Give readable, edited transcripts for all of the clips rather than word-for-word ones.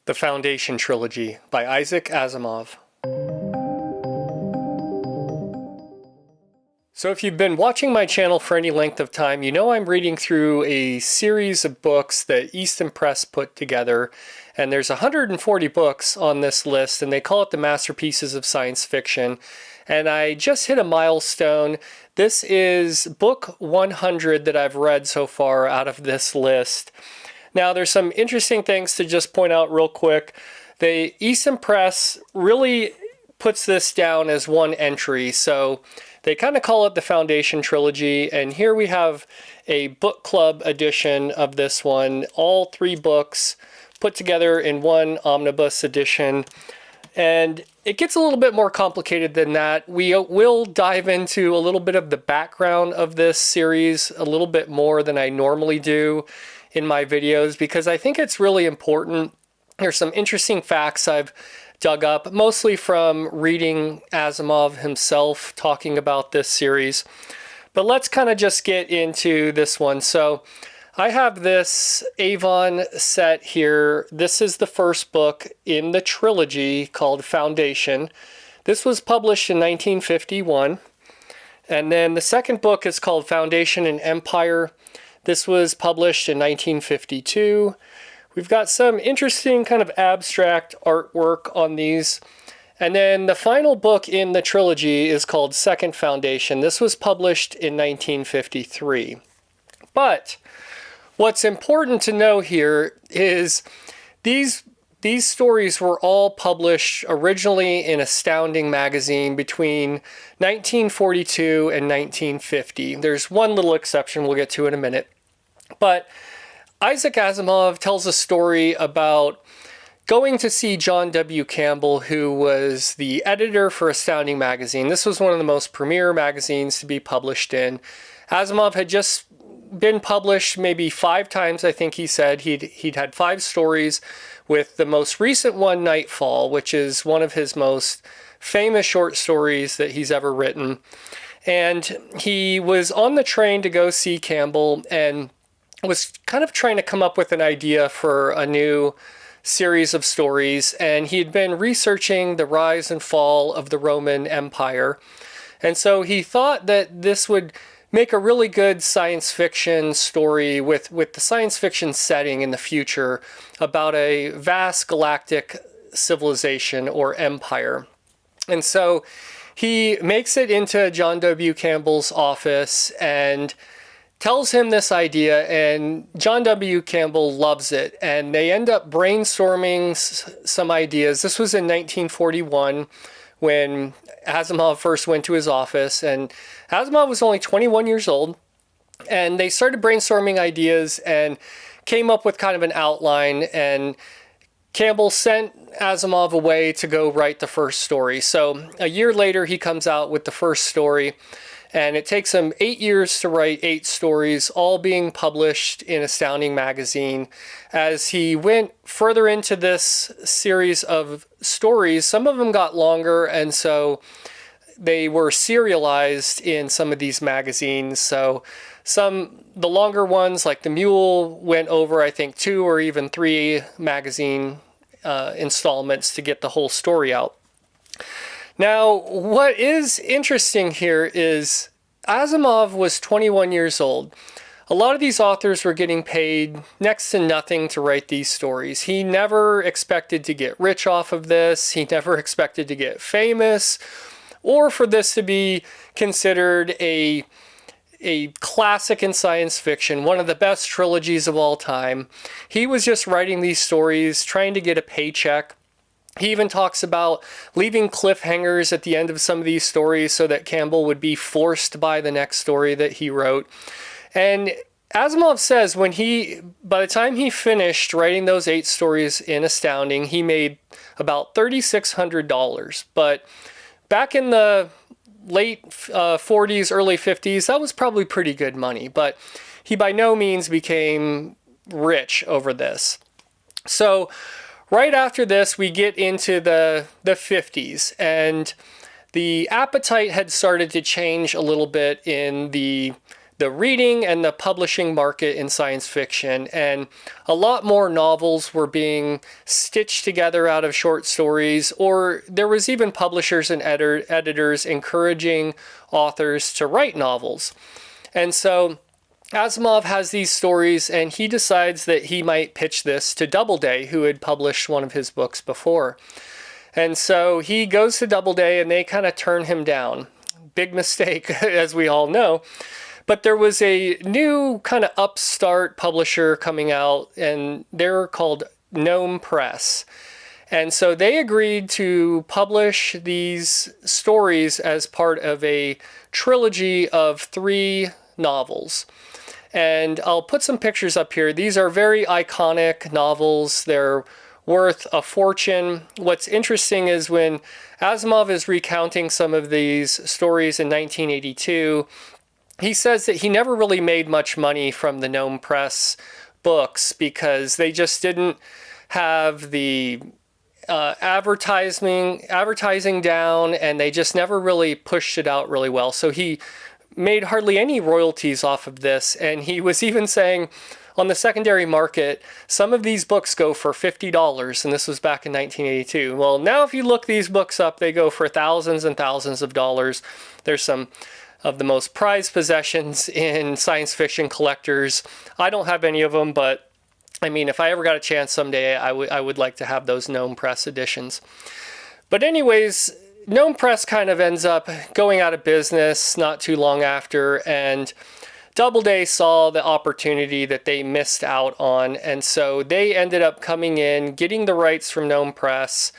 The Foundation Trilogy by Isaac Asimov. So if you've been watching my channel for any length of time, you know I'm reading through a series of books that Easton Press put together. And there's 140 books on this list, and they call it the masterpieces of science fiction. And I just hit a milestone. This is book 100 that I've read so far out of this list. Now, there's some interesting things to just point out real quick. The Easton Press really puts this down as one entry, so they kind of call it the Foundation Trilogy, and here we have a book club edition of this one, all 3 books put together in one omnibus edition. And it gets a little bit more complicated than that. We will dive into a little bit of the background of this series, a little bit more than I normally do in my videos, because I think it's really important. There's some interesting facts I've dug up, mostly from reading Asimov himself talking about this series. But let's kind of just get into this one. So I have this Avon set here. This is the first book in the trilogy called Foundation. This was published in 1951. And then the second book is called Foundation and Empire. This was published in 1952. We've got some interesting kind of abstract artwork on these. And then the final book in the trilogy is called Second Foundation. This was published in 1953. But what's important to know here is these stories were all published originally in Astounding magazine between 1942 and 1950. There's one little exception we'll get to in a minute. But Isaac Asimov tells a story about going to see John W. Campbell, who was the editor for Astounding magazine. This was one of the most premier magazines to be published in. Asimov had just been published maybe 5 times, I think he said. He'd had 5 stories, with the most recent one, Nightfall, which is one of his most famous short stories that he's ever written. And he was on the train to go see Campbell and was kind of trying to come up with an idea for a new series of stories. And he had been researching the rise and fall of the Roman Empire. And so he thought that this would make a really good science fiction story with the science fiction setting in the future about a vast galactic civilization or empire. And so he makes it into John W. Campbell's office and tells him this idea, and John W. Campbell loves it, and they end up brainstorming some ideas. This was in 1941 when Asimov first went to his office, and Asimov was only 21 years old, and they started brainstorming ideas and came up with kind of an outline, and Campbell sent Asimov away to go write the first story. So a year later, he comes out with the first story, and it takes him 8 years to write 8 stories, all being published in Astounding magazine. As he went further into this series of stories, some of them got longer, and so they were serialized in some of these magazines. So the longer ones, like The Mule, went over, I think, 2 or even 3 magazine installments to get the whole story out. Now, what is interesting here is Asimov was 21 years old. A lot of these authors were getting paid next to nothing to write these stories. He never expected to get rich off of this. He never expected to get famous, or for this to be considered a classic in science fiction, one of the best trilogies of all time. He was just writing these stories, trying to get a paycheck. He even talks about leaving cliffhangers at the end of some of these stories so that Campbell would be forced to buy the next story that he wrote. And Asimov says by the time he finished writing those 8 stories in Astounding, he made about $3,600. But back in the late 40s, early 50s, that was probably pretty good money. But he by no means became rich over this. So right after this, we get into the 50s, and the appetite had started to change a little bit in the the reading and the publishing market in science fiction, and a lot more novels were being stitched together out of short stories, or there was even publishers and editors encouraging authors to write novels. And so Asimov has these stories, and he decides that he might pitch this to Doubleday, who had published one of his books before. And so he goes to Doubleday, and they kind of turn him down. Big mistake, as we all know. But there was a new kind of upstart publisher coming out, and they're called Gnome Press. And so they agreed to publish these stories as part of a trilogy of 3 novels. And I'll put some pictures up here. These are very iconic novels. They're worth a fortune. What's interesting is when Asimov is recounting some of these stories in 1982, he says that he never really made much money from the Gnome Press books because they just didn't have the advertising down, and they just never really pushed it out really well. So he made hardly any royalties off of this, and he was even saying on the secondary market, some of these books go for $50, and this was back in 1982. Well, now if you look these books up, they go for thousands and thousands of dollars. There's some of the most prized possessions in science fiction collectors. I don't have any of them, but I mean, if I ever got a chance someday, I would like to have those Gnome Press editions. But anyways, Gnome Press kind of ends up going out of business not too long after, and Doubleday saw the opportunity that they missed out on, and so they ended up coming in, getting the rights from Gnome Press,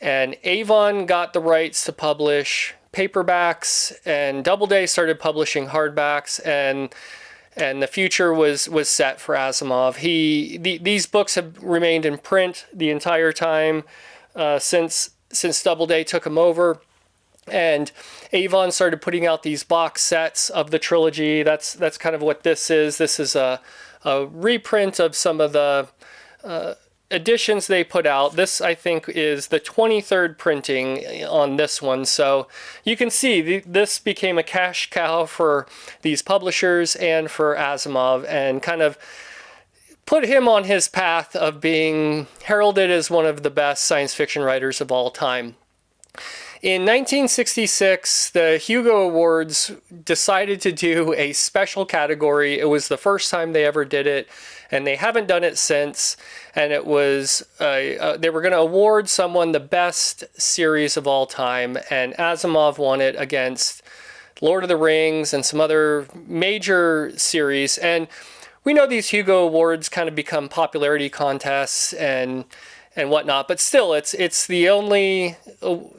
and Avon got the rights to publish paperbacks, and Doubleday started publishing hardbacks, and the future was set for Asimov. These books have remained in print the entire time since Doubleday took them over, and Avon started putting out these box sets of the trilogy. That's kind of what this is. This is a reprint of some of the editions they put out. This, I think, is the 23rd printing on this one. So you can see this became a cash cow for these publishers and for Asimov, and kind of put him on his path of being heralded as one of the best science fiction writers of all time. In 1966, the Hugo Awards decided to do a special category. It was the first time they ever did it, and they haven't done it since. And it was, they were going to award someone the best series of all time, and Asimov won it against Lord of the Rings and some other major series. And we know these Hugo Awards kind of become popularity contests and whatnot, but still, it's the only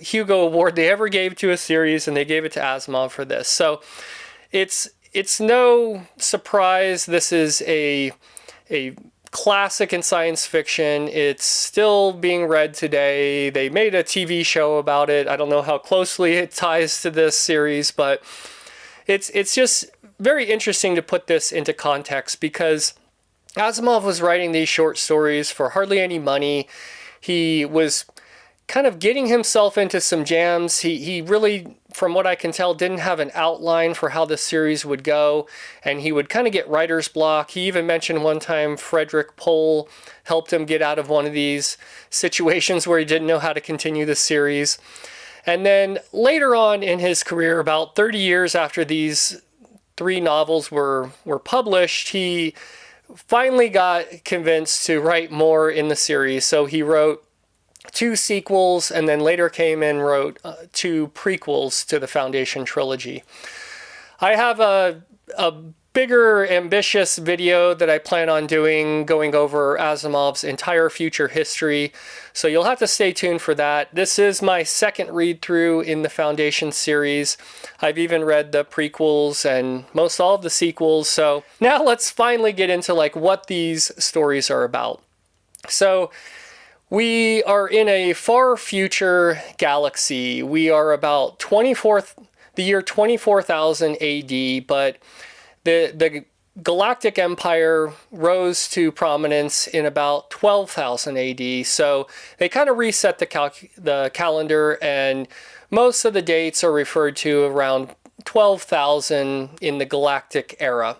Hugo Award they ever gave to a series, and they gave it to Asimov for this. So it's no surprise this is a classic in science fiction. It's still being read today. They made a TV show about it. I don't know how closely it ties to this series, but it's just very interesting to put this into context, because Asimov was writing these short stories for hardly any money. He was kind of getting himself into some jams. He really, from what I can tell, didn't have an outline for how the series would go, and he would kind of get writer's block. He even mentioned one time Frederick Pohl helped him get out of one of these situations where he didn't know how to continue the series. And then later on in his career, about 30 years after these 3 novels were published, he finally got convinced to write more in the series. So he wrote 2 sequels, and then later came and wrote 2 prequels to the Foundation trilogy. I have a bigger, ambitious video that I plan on doing, going over Asimov's entire future history, so you'll have to stay tuned for that. This is my second read-through in the Foundation series. I've even read the prequels and most all of the sequels, so now let's finally get into what these stories are about. So we are in a far future galaxy. We are about the year 24,000 AD, but the Galactic Empire rose to prominence in about 12,000 AD. So they kind of reset the calendar, and most of the dates are referred to around 12,000 in the galactic era.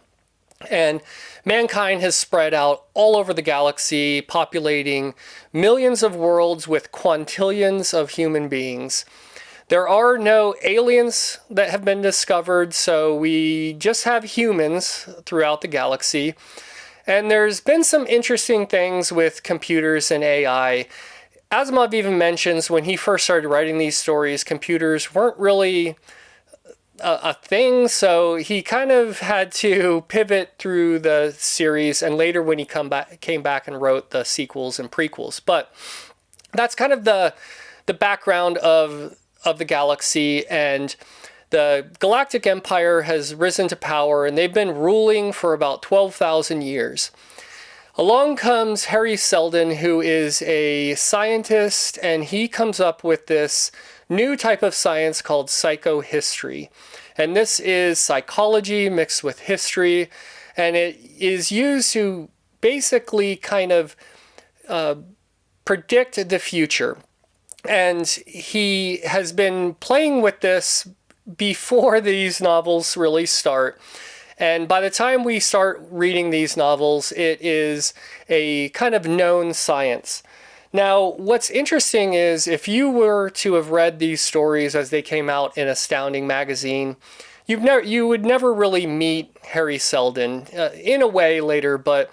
And mankind has spread out all over the galaxy, populating millions of worlds with quintillions of human beings. There are no aliens that have been discovered, so we just have humans throughout the galaxy. And there's been some interesting things with computers and AI. Asimov even mentions when he first started writing these stories, computers weren't really a thing, so he kind of had to pivot through the series, and later when he came back and wrote the sequels and prequels. But that's kind of the background of the galaxy, and the Galactic Empire has risen to power, and they've been ruling for about 12,000 years. Along comes Harry Seldon, who is a scientist, and he comes up with this new type of science called psychohistory. And this is psychology mixed with history, and it is used to basically kind of predict the future. And he has been playing with this before these novels really start. And by the time we start reading these novels, it is a kind of known science. Now, what's interesting is if you were to have read these stories as they came out in Astounding magazine, you would never really meet Harry Seldon in a way later, but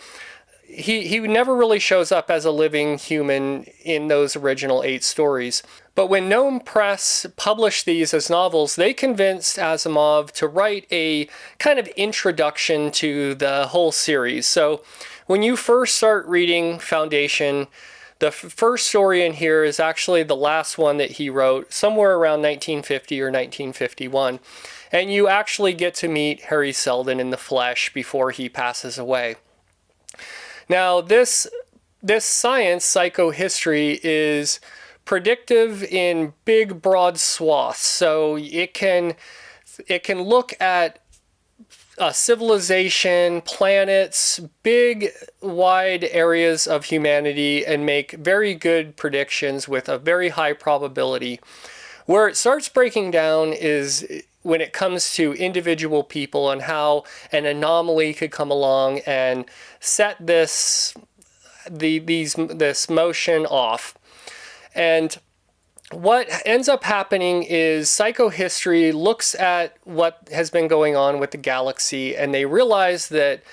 he never really shows up as a living human in those original 8 stories. But when Gnome Press published these as novels, they convinced Asimov to write a kind of introduction to the whole series. So when you first start reading Foundation, the first story in here is actually the last one that he wrote, somewhere around 1950 or 1951. And you actually get to meet Harry Seldon in the flesh before he passes away. Now, this science, psychohistory, is predictive in big, broad swaths. So it can look at civilization, planets, big, wide areas of humanity, and make very good predictions with a very high probability. Where it starts breaking down is when it comes to individual people and how an anomaly could come along and set this motion off. And what ends up happening is psychohistory looks at what has been going on with the galaxy, and they realize that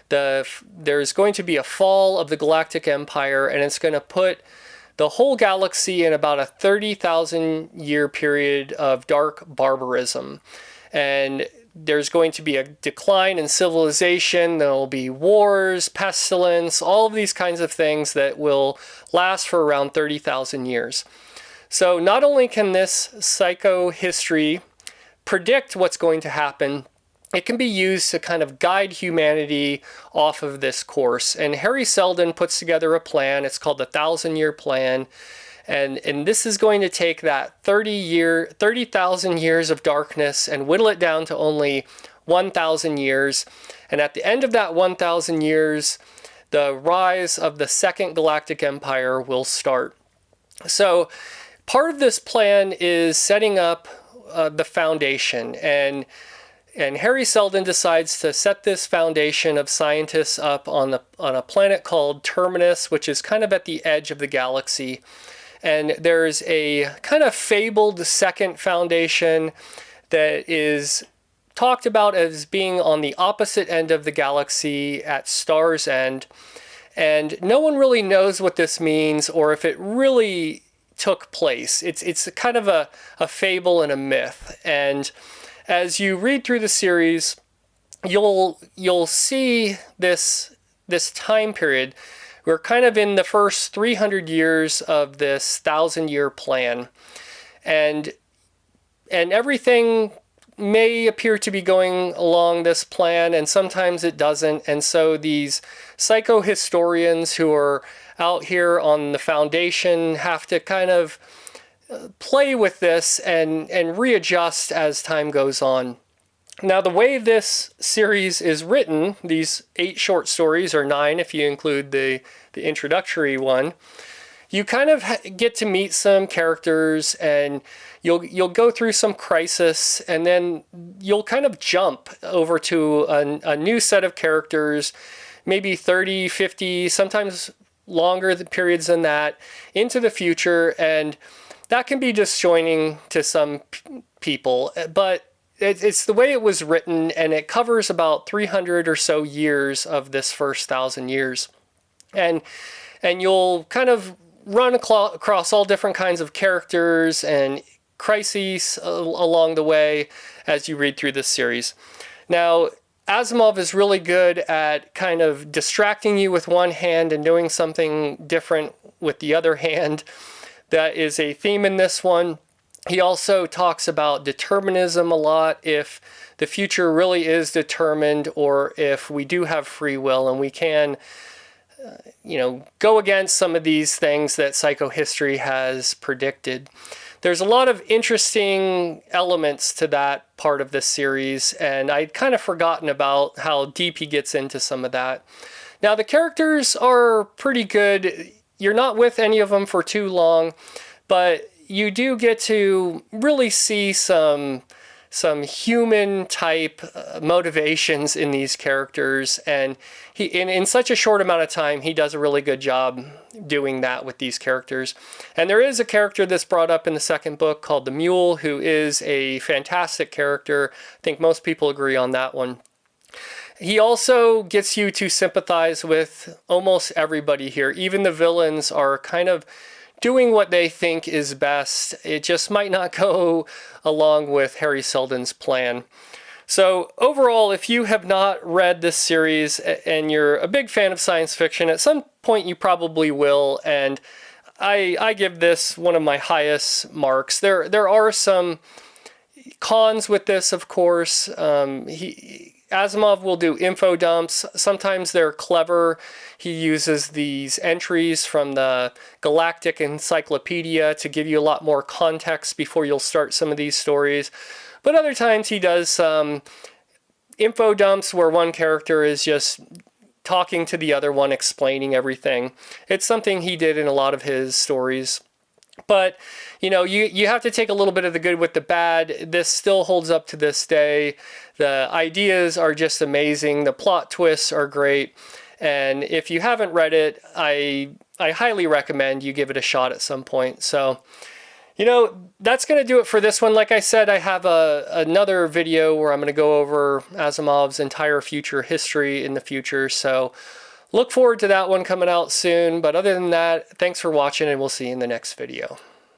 there's going to be a fall of the Galactic Empire, and it's going to put the whole galaxy in about a 30,000 year period of dark barbarism. And there's going to be a decline in civilization. There will be wars, pestilence, all of these kinds of things that will last for around 30,000 years. So not only can this psychohistory predict what's going to happen, it can be used to kind of guide humanity off of this course. And Harry Seldon puts together a plan. It's called the 1,000-Year Plan. And this is going to take that 30,000 years of darkness and whittle it down to only 1,000 years. And at the end of that 1,000 years, the rise of the Second Galactic Empire will start. So part of this plan is setting up the foundation, and Harry Seldon decides to set this foundation of scientists up on a planet called Terminus, which is kind of at the edge of the galaxy. And there's a kind of fabled second foundation that is talked about as being on the opposite end of the galaxy at Star's End. And no one really knows what this means or if it really took place. It's kind of a fable and a myth. And as you read through the series, you'll see this time period. We're kind of in the first 300 years of this 1,000-year plan. And everything may appear to be going along this plan, and sometimes it doesn't. And so these psychohistorians who are out here on the Foundation have to kind of play with this and readjust as time goes on. Now, the way this series is written, these 8 short stories, or 9 if you include the introductory one, you kind of get to meet some characters, and you'll go through some crisis, and then you'll kind of jump over to a new set of characters, maybe 30, 50, sometimes longer periods than that, into the future, and that can be disjointing to some people, but it's the way it was written, and it covers about 300 or so years of this first 1,000 years. And you'll kind of run across all different kinds of characters and crises along the way as you read through this series. Now, Asimov is really good at kind of distracting you with one hand and doing something different with the other hand. That is a theme in this one. He also talks about determinism a lot, if the future really is determined or if we do have free will and we can go against some of these things that psychohistory has predicted. There's a lot of interesting elements to that part of this series, and I'd kind of forgotten about how deep he gets into some of that. Now, the characters are pretty good. You're not with any of them for too long, but you do get to really see some human type motivations in these characters, and he in such a short amount of time he does a really good job doing that with these characters. And there is a character that's brought up in the second book called the Mule, who is a fantastic character. I think most people agree on that one. He also gets you to sympathize with almost everybody here. Even the villains are kind of doing what they think is best. It just might not go along with Harry Seldon's plan. So overall, if you have not read this series and you're a big fan of science fiction, at some point you probably will, and I give this one of my highest marks. There are some cons with this, of course. Asimov will do info dumps. Sometimes they're clever. He uses these entries from the Galactic Encyclopedia to give you a lot more context before you'll start some of these stories. But other times he does some info dumps where one character is just talking to the other one, explaining everything. It's something he did in a lot of his stories. But, you have to take a little bit of the good with the bad. This still holds up to this day. The ideas are just amazing. The plot twists are great. And if you haven't read it, I highly recommend you give it a shot at some point. So, that's going to do it for this one. Like I said, I have another video where I'm going to go over Asimov's entire future history in the future. So look forward to that one coming out soon. But other than that, thanks for watching, and we'll see you in the next video.